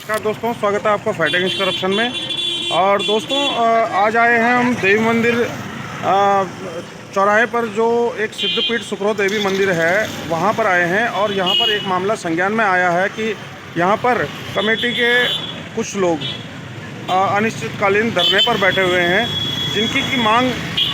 नमस्कार दोस्तों, स्वागत है आपका फाइटिंग अगेंस्ट करप्शन में। और दोस्तों आज आए हैं हम देवी मंदिर चौराहे पर, जो एक सिद्धपीठ सुकरो देवी मंदिर है, वहाँ पर आए हैं। और यहाँ पर एक मामला संज्ञान में आया है कि यहाँ पर कमेटी के कुछ लोग अनिश्चितकालीन धरने पर बैठे हुए हैं, जिनकी की मांग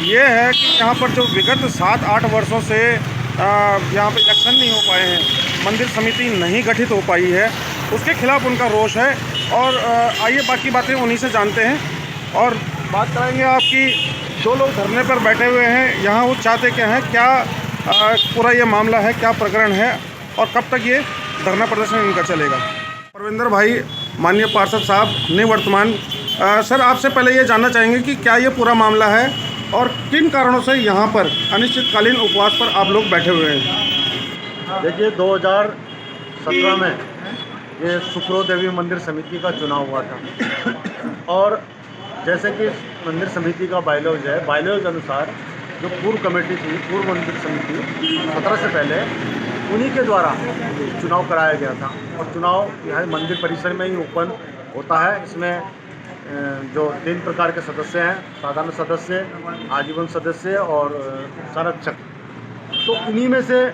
ये है कि यहाँ पर जो विगत 7-8 वर्षों से यहाँ पर इलेक्शन नहीं हो पाए हैं, मंदिर समिति नहीं गठित हो पाई है, उसके खिलाफ उनका रोष है। और आइए बाकी बातें उन्हीं से जानते हैं और बात कराएंगे आपकी। जो लोग धरने पर बैठे हुए हैं यहाँ, वो चाहते क्या हैं, क्या पूरा ये मामला है, क्या प्रकरण है और कब तक ये धरना प्रदर्शन इनका चलेगा। परविंदर भाई, माननीय पार्षद साहब, निवर्तमान सर, आपसे पहले ये जानना चाहेंगे कि क्या ये पूरा मामला है और किन कारणों से यहाँ पर अनिश्चितकालीन उपवास पर आप लोग बैठे हुए हैं। देखिए, 2017 में ये सुकरो देवी मंदिर समिति का चुनाव हुआ था और जैसे कि मंदिर समिति का बायलॉज है, बायलॉज अनुसार जो पूर्व कमेटी थी, पूर्व मंदिर समिति 17 से पहले, उन्हीं के द्वारा चुनाव कराया गया था। और चुनाव यहाँ मंदिर परिसर में ही ओपन होता है। इसमें जो 3 प्रकार के सदस्य हैं, साधारण सदस्य, आजीवन सदस्य और संरक्षक, तो इन्हीं में से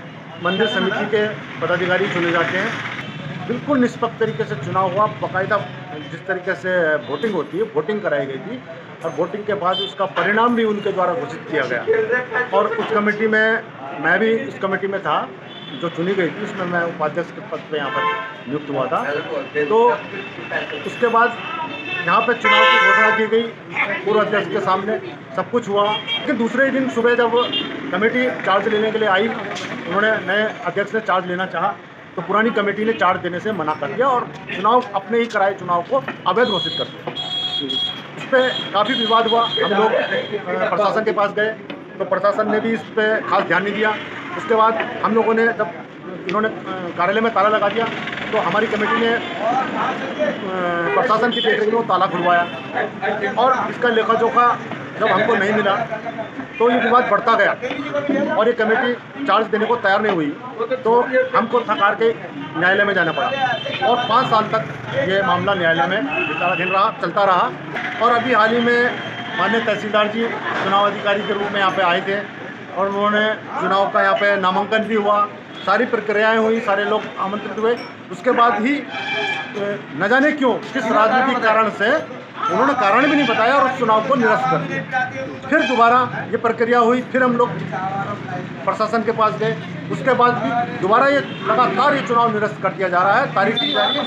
मंदिर समिति के पदाधिकारी चुने जाते हैं। बिल्कुल निष्पक्ष तरीके से चुनाव हुआ, बाकायदा जिस तरीके से वोटिंग होती है, वोटिंग कराई गई थी और वोटिंग के बाद उसका परिणाम भी उनके द्वारा घोषित किया गया। और उस कमेटी में मैं भी इस कमेटी में था जो चुनी गई थी, उसमें मैं उपाध्यक्ष के पद पे यहाँ पर नियुक्त हुआ था। तो उसके बाद यहाँ पे चुनाव की घोषणा की गई पूर्व अध्यक्ष के सामने, सब कुछ हुआ। लेकिन दूसरे दिन सुबह जब कमेटी चार्ज लेने के लिए आई, उन्होंने, नए अध्यक्ष ने चार्ज लेना चाहा, तो पुरानी कमेटी ने चार्ज देने से मना कर दिया और चुनाव, अपने ही कराए चुनाव को अवैध घोषित कर दिया। इस पर काफ़ी विवाद हुआ। हम लोग प्रशासन के पास गए तो प्रशासन ने भी इस पर खास ध्यान नहीं दिया। उसके बाद हम लोगों ने, जब इन्होंने कार्यालय में ताला लगा दिया, तो हमारी कमेटी ने प्रशासन की देखरेख में ताला खुलवाया और इसका लेखा जोखा जब हमको नहीं मिला तो ये विवाद बढ़ता गया और ये कमेटी चार्ज देने को तैयार नहीं हुई। तो हमको थकार के न्यायालय में जाना पड़ा और 5 साल तक ये मामला न्यायालय में विचाराधीन रहा, चलता रहा। और अभी हाल ही में माननीय तहसीलदार जी चुनाव अधिकारी के रूप में यहाँ पे आए थे और उन्होंने चुनाव का यहाँ पे नामांकन भी हुआ, सारी प्रक्रियाएं हुई, सारे लोग आमंत्रित हुए। उसके बाद ही न जाने क्यों, किस राजनीतिक कारण से, उन्होंने कारण भी नहीं बताया और उस चुनाव को निरस्त कर दिया। फिर दोबारा ये प्रक्रिया हुई, फिर हम लोग प्रशासन के पास गए। उसके बाद भी दोबारा ये लगातार ये चुनाव निरस्त कर दिया जा रहा है, तारीख दी जा रही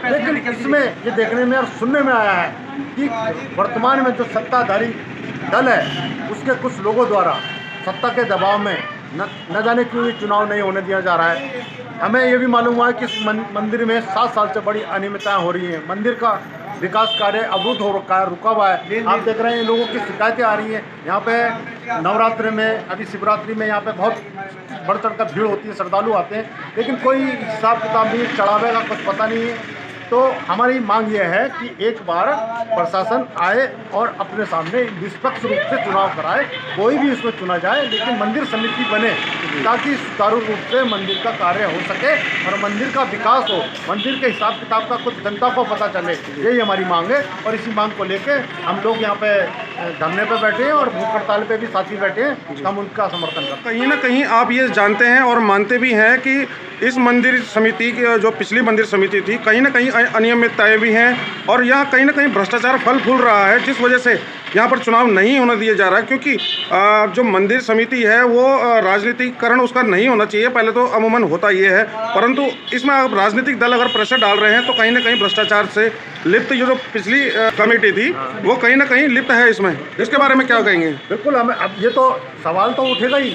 है। लेकिन इसमें ये देखने में और सुनने में आया है कि वर्तमान में जो सत्ताधारी दल है, उसके कुछ लोगों द्वारा सत्ता के दबाव में न जाने क्यों ये चुनाव नहीं होने दिया जा रहा है। हमें ये भी मालूम हुआ है कि इस मंदिर में 7 साल से बड़ी अनियमितताएं हो रही हैं। मंदिर का विकास कार्य अवरुद्ध हो रखा है, रुका हुआ है। आप देख रहे हैं लोगों की शिकायतें आ रही हैं। यहाँ पे नवरात्र में, अभी शिवरात्रि में यहाँ पे बहुत बढ़ चढ़ कर भीड़ होती है, श्रद्धालु आते हैं, लेकिन कोई हिसाब किताब नहीं, चढ़ावे का कुछ पता नहीं है। तो हमारी मांग ये है कि एक बार प्रशासन आए और अपने सामने निष्पक्ष रूप से चुनाव कराए, कोई भी इसमें चुना जाए, लेकिन मंदिर समिति बने ताकि सुचारू रूप से मंदिर का कार्य हो सके और मंदिर का विकास हो, मंदिर के हिसाब किताब का कुछ जनता को पता चले। यही हमारी मांग है और इसी मांग को लेके हम लोग यहाँ पे धरने पे बैठे हैं और भूख हड़ताल पे भी साथी बैठे हैं। हम उनका समर्थन करते हैं। कहीं ना कहीं आप ये जानते हैं और मानते भी हैं कि इस मंदिर समिति की, जो पिछली मंदिर समिति थी, कहीं ना कहीं अनियमितताएं भी हैं और यहाँ कहीं ना कहीं भ्रष्टाचार फल फूल रहा है, जिस वजह से यहाँ पर चुनाव नहीं होने दिया जा रहा है। क्योंकि जो मंदिर समिति है वो राजनीतिकरण उसका नहीं होना चाहिए, पहले तो अमूमन होता ये है, परंतु इसमें अब राजनीतिक दल अगर प्रेशर डाल रहे हैं तो कहीं ना कहीं भ्रष्टाचार से लिप्त जो पिछली कमेटी थी वो कहीं ना कहीं लिप्त है इसमें। इसके बारे में क्या कहेंगे? बिल्कुल, हमें अब ये तो सवाल तो उठेगा ही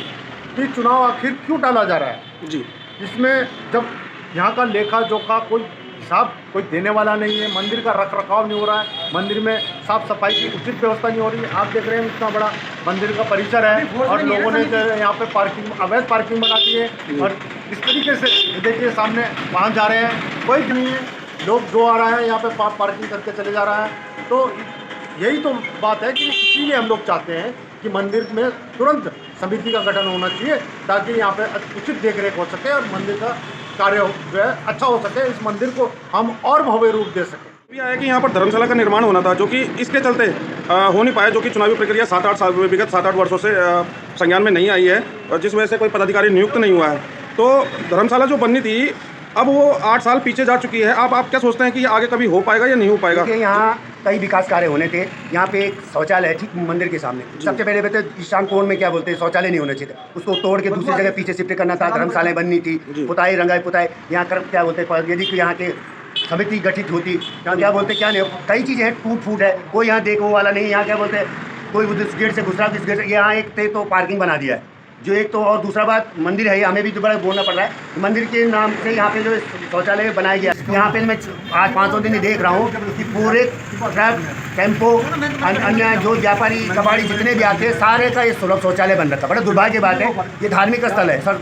कि चुनाव आखिर क्यों टाला जा रहा है जी। इसमें जब यहाँ का लेखा जोखा कोई हिसाब कोई देने वाला नहीं है, मंदिर का रख रखाव नहीं हो रहा है, मंदिर में साफ सफाई की उचित व्यवस्था नहीं हो रही है। आप देख रहे हैं इतना बड़ा मंदिर का परिसर है और लोगों ने यहाँ पे पार्किंग, अवैध पार्किंग बना दी है और इस तरीके से देखिए सामने वाहन जा रहे हैं, कोई नहीं है, लोग जो आ रहा है यहाँ पे पार्किंग करके चले जा रहा है। तो यही तो बात है कि इसीलिए हम लोग चाहते हैं कि मंदिर में तुरंत समिति का गठन होना चाहिए ताकि यहाँ पे उचित देखरेख हो सके और मंदिर का कार्य जो है अच्छा हो सके, इस मंदिर को हम और भव्य रूप दे सकें। भी आया कि यहाँ पर धर्मशाला का निर्माण होना था, जो कि इसके चलते हो नहीं पाया, जो कि चुनावी प्रक्रिया 7-8 साल विगत 7-8 वर्षों से संज्ञान में नहीं आई है, और जिस वजह से कोई पदाधिकारी नियुक्त नहीं हुआ है। तो धर्मशाला जो बननी थी अब वो 8 साल पीछे जा चुकी है। आप क्या सोचते हैं कि आगे कभी हो पाएगा या नहीं हो पाएगा? देखिए, यहाँ कई विकास कार्य होने थे। यहाँ पे एक शौचालय है ठीक मंदिर के सामने। सबसे पहले तो ईशान कोण में क्या बोलते हैं, शौचालय नहीं होना चाहिए था, उसको तोड़ के दूसरी जगह पीछे शिफ्ट करना था। धर्मशालाएं बननी थी, पुताई रंगाई पुताई यहाँ कर क्या बोलते हैं, यदि यहाँ के समिति गठित होती, यहाँ क्या बोलते क्या नहीं, कई चीज़ें हैं, टूट फूट है, कोई यहाँ देखने वाला नहीं। यहाँ क्या बोलते हैं, कोई उस गेट से घुसरा, इस गेट से, यहाँ एक थे तो पार्किंग बना दिया है जो एक तो, और दूसरा बात मंदिर है, हमें भी दोबारा बोलना पड़ रहा है, मंदिर के नाम से यहाँ पे जो शौचालय बनाया गया, यहाँ पे मैं आज 500 दिन देख रहा हूँ कि पूरे ट्रक टेम्पो अन्य जो व्यापारी कबाड़ी जितने भी आते हैं सारे का ये सुलभ शौचालय बन रहा था। बड़ा दुर्भाग्य बात है, ये धार्मिक स्थल है सर,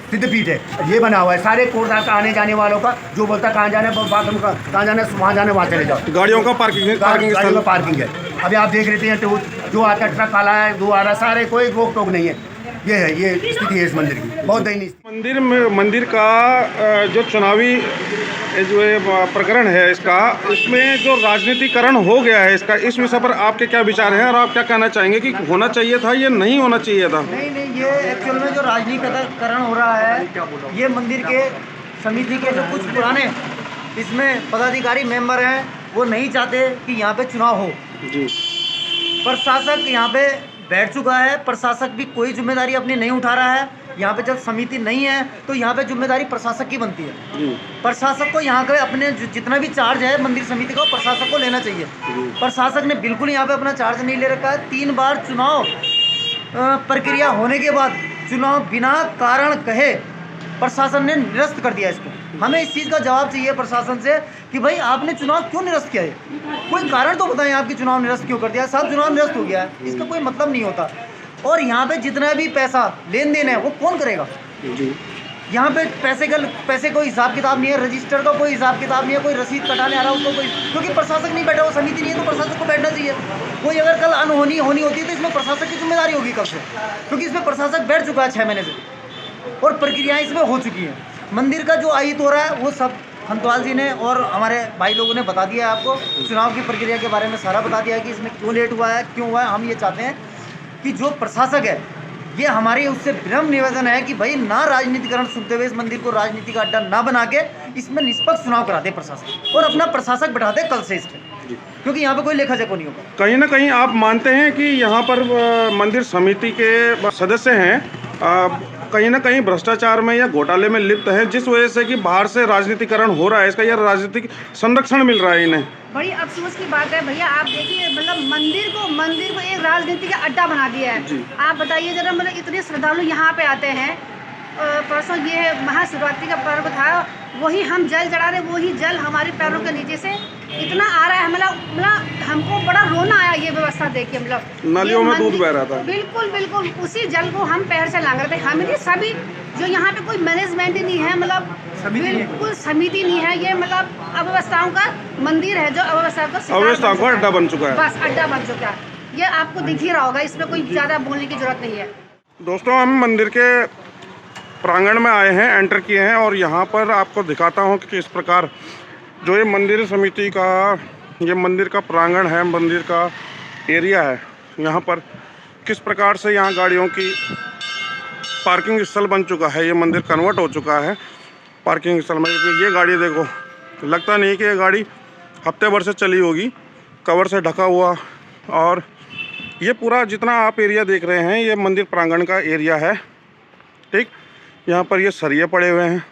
सिद्धपीठ है, ये बना हुआ है। सारे कोर्ट आने जाने वालों का जो बोलता है कहाँ जाना है बाथरूम का, कहाँ जाना है वहाँ जाने, वहाँ चले जाओ। गाड़ियों का पार्किंग है। अभी आप देख रहे थे जो आता है ट्रक वाला है, दो आ रहा, सारे कोई रोक टोक नहीं है। ये है, ये स्थिति है इस मंदिर की, बहुत दयनीय। मंदिर का जो चुनावी जो प्रकरण है इसका, इसमें जो राजनीतिकरण हो गया है इसका, इस विषय पर आपके क्या विचार हैं और आप क्या कहना चाहेंगे कि होना चाहिए था या नहीं होना चाहिए था? नहीं, ये एक्चुअल में जो राजनीतिकरण हो रहा है, ये मंदिर के समिति के जो कुछ पुराने इसमें पदाधिकारी मेंबर हैं, वो नहीं चाहते कि यहाँ पे चुनाव हो। जी। प्रशासक यहाँ पे बैठ चुका है, प्रशासक भी कोई जिम्मेदारी अपनी नहीं उठा रहा है। यहाँ पे जब समिति नहीं है तो यहाँ पे जिम्मेदारी प्रशासक की बनती है। प्रशासक को यहाँ के अपने जितना भी चार्ज है मंदिर समिति का, प्रशासक को लेना चाहिए। प्रशासक ने बिल्कुल यहाँ पे अपना चार्ज नहीं ले रखा है। 3 बार चुनाव प्रक्रिया होने के बाद चुनाव बिना कारण कहे प्रशासन ने निरस्त कर दिया इसको। हमें इस चीज़ का जवाब चाहिए प्रशासन से कि भाई आपने चुनाव क्यों निरस्त किया है, कोई कारण तो बताएं आपकी चुनाव निरस्त क्यों कर दिया। साहब चुनाव निरस्त हो गया है, इसका कोई मतलब नहीं होता। और यहाँ पे जितना भी पैसा लेन देन है वो कौन करेगा? यहाँ पे पैसे कोई हिसाब किताब नहीं है, रजिस्टर का कोई हिसाब किताब नहीं है, कोई रसीद कटाने आ रहा है उसको कोई, क्योंकि प्रशासक नहीं बैठा, वो समिति नहीं है तो प्रशासक को बैठना चाहिए। कोई अगर कल अनहोनी होनी होती है तो इसमें प्रशासक की जिम्मेदारी होगी कब से, क्योंकि इसमें प्रशासक बैठ चुका है 6 महीने से और प्रक्रियाएँ इसमें हो चुकी हैं। मंदिर का जो आहित हो रहा है वो सब खंतवाल जी ने और हमारे भाई लोगों ने बता दिया है आपको। चुनाव की प्रक्रिया के बारे में सारा बता दिया है कि इसमें क्यों लेट हुआ है, क्यों हुआ है। हम ये चाहते हैं कि जो प्रशासक है, ये हमारी उससे विनम्र निवेदन है कि भाई ना राजनीतिकरण सुनते हुए इस मंदिर को राजनीति का अड्डा ना बना के इसमें निष्पक्ष चुनाव करा दे प्रशासक, और अपना प्रशासक बैठा दे कल से इसमें, क्योंकि यहाँ पे कोई लेखा जोखा नहीं होगा। कहीं ना कहीं आप मानते हैं कि यहाँ पर मंदिर समिति के सदस्य हैं कहीं ना कहीं भ्रष्टाचार में या घोटाले में लिप्त है, जिस वजह से कि बाहर से राजनीतिकरण हो रहा है, इसका यह राजनीतिक संरक्षण मिल रहा है इन्हें? बड़ी अफसोस की बात है भैया, आप देखिए मतलब मंदिर को एक राजनीति का अड्डा बना दिया है। आप बताइए जरा, मतलब इतने श्रद्धालु यहाँ पे आते हैं। परसों ये महाशिवरात्रि का पर्व था, वही हम जल चढ़ा रहे, वही जल हमारे पैरों के नीचे से इतना आ रहा है, मतलब हमको बड़ा रोना आया ये व्यवस्था देख के। मतलब नालियों में दूध बह रहा था। बिल्कुल उसी जल को हम पैर से लांग रहे थे। हम नहीं, सभी जो यहाँ पे कोई मैनेजमेंट ही नहीं है, मतलब बिल्कुल समिति नहीं है, ये मतलब अव्यवस्थाओं का मंदिर है, जो अव्यवस्थाओं का अड्डा बन चुका है। बस अड्डा बन चुका है, ये आपको दिख ही रहा होगा, इसमें कोई ज़्यादा बोलने की जरूरत नहीं है। दोस्तों, हम मंदिर के प्रांगण में आए हैं, एंटर किए हैं, और यहाँ पर आपको दिखाता हूँ कि किस प्रकार जो ये मंदिर समिति का ये मंदिर का प्रांगण है, मंदिर का एरिया है, यहाँ पर किस प्रकार से यहाँ गाड़ियों की पार्किंग स्थल बन चुका है। ये मंदिर कन्वर्ट हो चुका है पार्किंग स्थल में। ये गाड़ी देखो, लगता नहीं कि ये गाड़ी हफ्ते भर से चली होगी, कवर से ढका हुआ। और ये पूरा जितना आप एरिया देख रहे हैं, ये मंदिर प्रांगण का एरिया है, ठीक। यहाँ पर ये सरिये पड़े हुए हैं,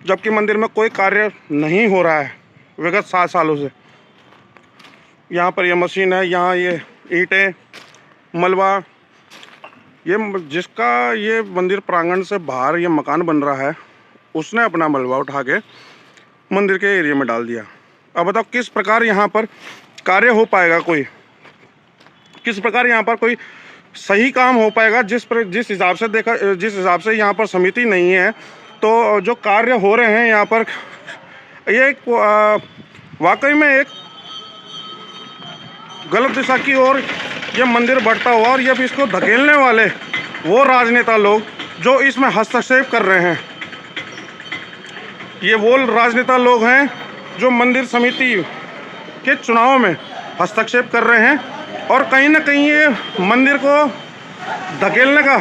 जबकि मंदिर में कोई कार्य नहीं हो रहा है विगत 7 सालों से। यहाँ पर ये मशीन है, यहाँ ये ईंटें, मलबा, ये जिसका ये मंदिर प्रांगण से बाहर ये मकान बन रहा है, उसने अपना मलबा उठा के मंदिर के एरिया में डाल दिया। अब बताओ किस प्रकार यहाँ पर कार्य हो पाएगा, किस प्रकार यहाँ पर कोई सही काम हो पाएगा। जिस हिसाब से यहाँ पर समिति नहीं है, तो जो कार्य हो रहे हैं यहाँ पर, ये वाकई में एक गलत दिशा की ओर ये मंदिर बढ़ता हुआ, और ये भी इसको धकेलने वाले वो राजनेता लोग जो इसमें हस्तक्षेप कर रहे हैं। ये वो राजनेता लोग हैं जो मंदिर समिति के चुनाव में हस्तक्षेप कर रहे हैं और कहीं ना कहीं ये मंदिर को धकेलने का,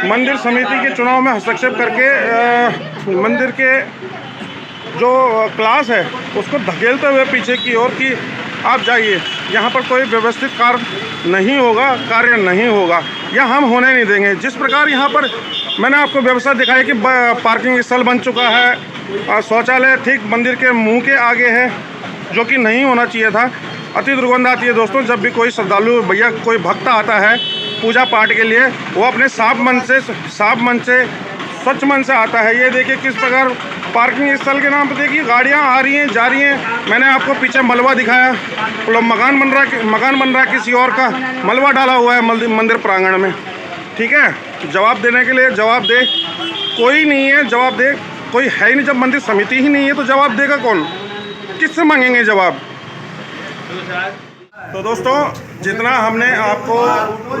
मंदिर समिति के चुनाव में हस्तक्षेप करके मंदिर के जो क्लास है उसको धकेलते हुए पीछे की ओर कि आप जाइए, यहाँ पर कोई व्यवस्थित कार्य नहीं होगा या हम होने नहीं देंगे। जिस प्रकार यहाँ पर मैंने आपको व्यवस्था दिखाई कि पार्किंग स्थल बन चुका है, शौचालय ठीक मंदिर के मुंह के आगे है, जो कि नहीं होना चाहिए था। अति दुर्गंध आती है दोस्तों जब भी कोई श्रद्धालु भैया, कोई भक्त आता है पूजा पाठ के लिए, वो अपने साफ मन से स्वच्छ मन से आता है। ये देखिए किस प्रकार पार्किंग स्थल के नाम पर देखिए गाड़ियां आ रही हैं, जा रही हैं। मैंने आपको पीछे मलबा दिखाया, मकान बन रहा है किसी और का, मलबा डाला हुआ है मंदिर प्रांगण में। ठीक है, जवाब देने के लिए जवाब दे कोई नहीं है, जवाब दे कोई है ही नहीं। जब मंदिर समिति ही नहीं है तो जवाब देगा कौन, किससे मांगेंगे जवाब। तो दोस्तों जितना हमने आपको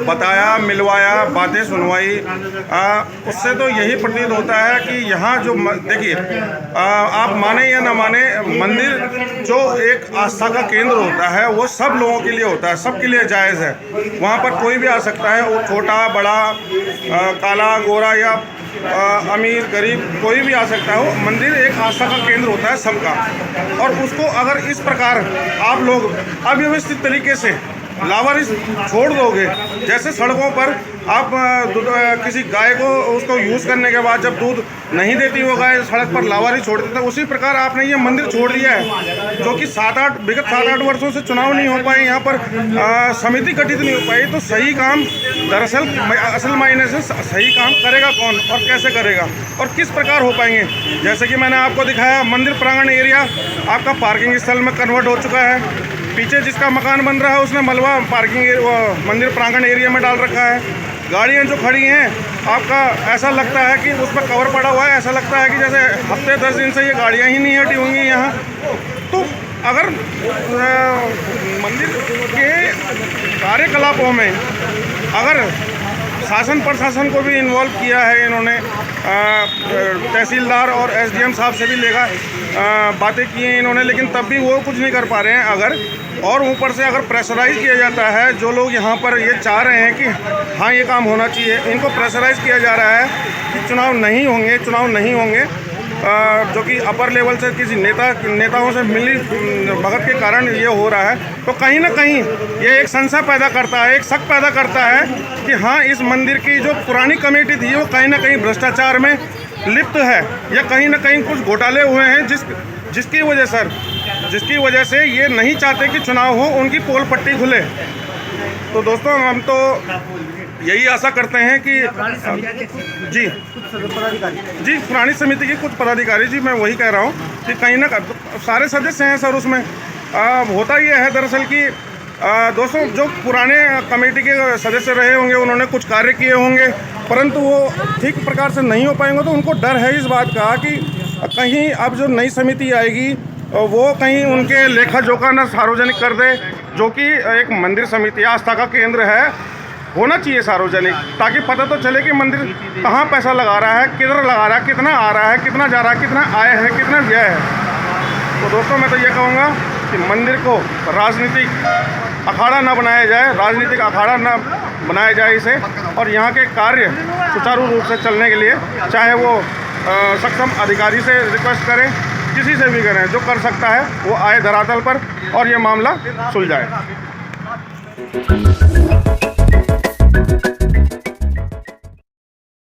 बताया, मिलवाया, बातें सुनवाई, उससे तो यही प्रतीत होता है कि यहाँ जो देखिए आप माने या ना माने, मंदिर जो एक आस्था का केंद्र होता है वो सब लोगों के लिए होता है, सबके लिए जायज़ है। वहाँ पर कोई भी आ सकता है, वो छोटा बड़ा, काला गोरा या अमीर गरीब कोई भी आ सकता है। वो मंदिर एक आस्था का केंद्र होता है सबका, और उसको अगर इस प्रकार आप लोग अव्यवस्थित तरीके से लावारिस छोड़ दोगे, जैसे सड़कों पर आप किसी गाय को उसको यूज़ करने के बाद जब दूध नहीं देती वो गाय सड़क पर लावारिस छोड़ देता है, उसी प्रकार आपने ये मंदिर छोड़ दिया है। जो कि विगत 7-8 वर्षों से चुनाव नहीं हो पाए, यहाँ पर समिति गठित नहीं हो पाई। तो सही काम दरअसल असल मायने से सही काम करेगा कौन और कैसे करेगा और किस प्रकार हो पाएंगे। जैसे कि मैंने आपको दिखाया, मंदिर प्रांगण एरिया आपका पार्किंग स्थल में कन्वर्ट हो चुका है। पीछे जिसका मकान बन रहा है उसने मलबा मंदिर प्रांगण एरिया में डाल रखा है। गाड़ियाँ जो खड़ी हैं आपका ऐसा लगता है कि उस पर कवर पड़ा हुआ है, ऐसा लगता है कि जैसे हफ्ते 10 दिन से ये गाड़ियाँ ही नहीं हटी होंगी यहाँ। तो अगर मंदिर के कार्यकलापों में अगर शासन प्रशासन को भी इन्वॉल्व किया है इन्होंने, तहसीलदार और एसडीएम साहब से भी बातें की हैं इन्होंने, लेकिन तब भी वो कुछ नहीं कर पा रहे हैं। अगर और ऊपर से अगर प्रेशराइज़ किया जाता है, जो लोग यहाँ पर ये चाह रहे हैं कि हाँ ये काम होना चाहिए, इनको प्रेशराइज़ किया जा रहा है कि चुनाव नहीं होंगे, जो कि अपर लेवल से किसी नेताओं से मिली भगत के कारण ये हो रहा है। तो कहीं ना कहीं ये एक संशय पैदा करता है, एक शक पैदा करता है कि हाँ इस मंदिर की जो पुरानी कमेटी थी वो कहीं ना कहीं भ्रष्टाचार में लिप्त है या कहीं ना कहीं कुछ घोटाले हुए हैं, जिसकी वजह से ये नहीं चाहते कि चुनाव हो, उनकी पोल पट्टी खुले। तो दोस्तों हम तो यही आशा करते हैं कि जी पुरानी समिति के कुछ पदाधिकारी, जी मैं वही कह रहा हूँ कि कहीं ना सारे सदस्य हैं सर उसमें। होता ये है दरअसल कि दोस्तों जो पुराने कमेटी के सदस्य रहे होंगे उन्होंने कुछ कार्य किए होंगे, परंतु वो ठीक प्रकार से नहीं हो पाएंगे। तो उनको डर है इस बात का कि कहीं अब जो नई समिति आएगी वो कहीं उनके लेखा जोखा न सार्वजनिक कर दे, जो कि एक मंदिर समिति आस्था का केंद्र है, होना चाहिए सार्वजनिक, ताकि पता तो चले कि मंदिर कहाँ पैसा लगा रहा है, किधर लगा रहा है, कितना आ रहा है, कितना जा रहा है, कितना आय है, कितना व्यय है। तो दोस्तों मैं तो ये कहूँगा कि मंदिर को राजनीतिक अखाड़ा न बनाया जाए, राजनीतिक अखाड़ा न बनाया जाए इसे, और यहाँ के कार्य सुचारू रूप से चलने के लिए चाहे वो सक्षम अधिकारी से रिक्वेस्ट करें, किसी से भी करें, जो कर सकता है वो आए धरातल पर और ये मामला सुलझाए।